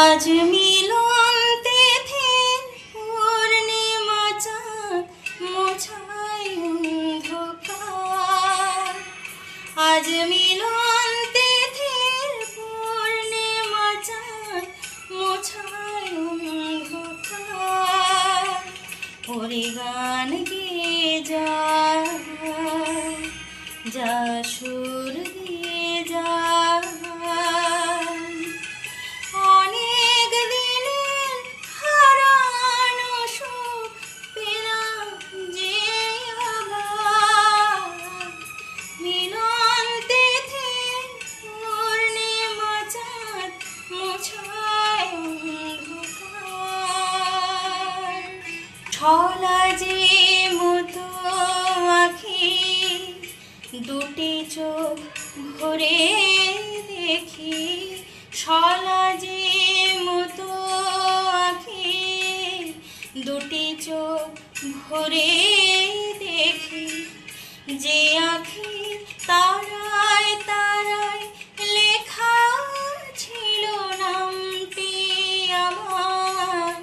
আজ মিলন তিথির পূর্ণিমা চাঁদ মোছায় অন্ধকার। আজ মিলন তিথির পূর্ণিমা চাঁদ মোছায় অন্ধকার। ওরে গান গেয়ে যা, যা সুর দিয়ে যা, অনেক দিনের হারানো সুখ পেলাম যে আবার। মিলন তিথির পূর্ণিমা চাঁদ মোছায় অন্ধকার। ছলা যে মতো আঁখি দুটি চোখ ভরে দেখি, ছলা যে মতো আঁখি দুটি চোখ ভরে দেখি, যে আঁখি তারায় তারায় লেখা ছিল নামটি আমার।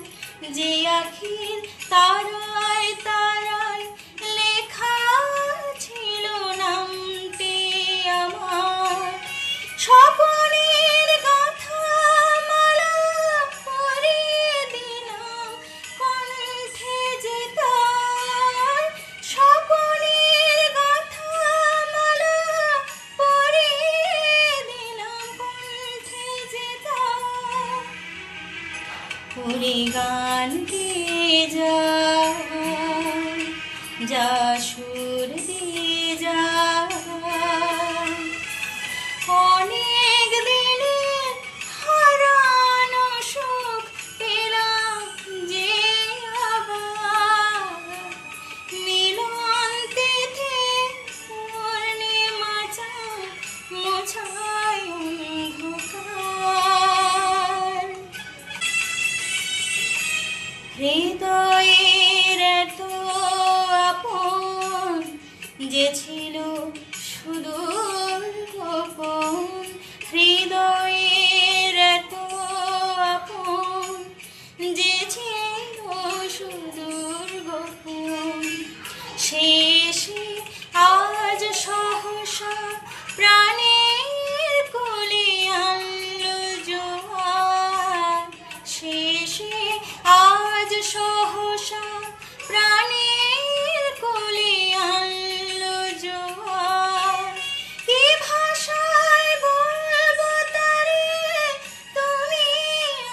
যে আঁখির তারায় তারায় লেখা ছিল নামটি আমার। স্বপনের গাথা মালা পরিয়ে দিলাম কণ্ঠে যে তার। স্বপনের গাথা মালা পরিয়ে দিলাম কণ্ঠে যে তার। ওরে গান গেয়ে যা, যা সুর দিয়ে যা, অনেক দিনের হারানো সুখ পেলাম যে আবার। মিলন তিথির পূর্ণিমা চাঁদ মোছায় অন্ধকার। হৃদয়ের এত আপন যে ছিল সুদূর গোপন। হৃদয়ের এত আপন যে ছিল সুদূর গোপন। শেষে আজ সহসা প্রাণের কোলে আনলো জোয়ার। শেষে আজ সহসা প্রাণের কোলে আনলো জোয়ার। কি ভাষায় বলবো তারে, তুমি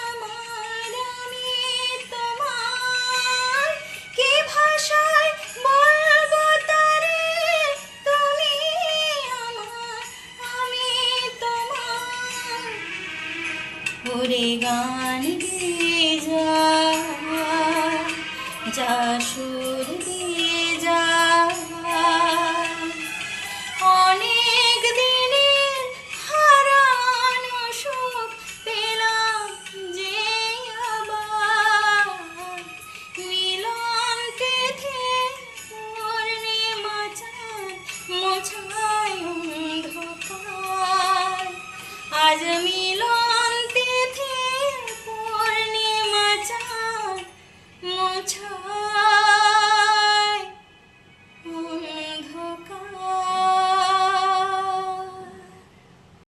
আমার আমি তোমার। কি ভাষায় বলবো তারে, তুমি আমার আমি তোমার। ওরে গান গেয়ে যা, যা সুর দিয়ে যা, অনেক দিনের হারানো সুখ পেলাম যে আবার। মিলন তিথির পূর্ণিমা চাঁদ মোছায় অন্ধকার। আজ মিলন তিথির পূর্ণিমা চাঁদ মোছায়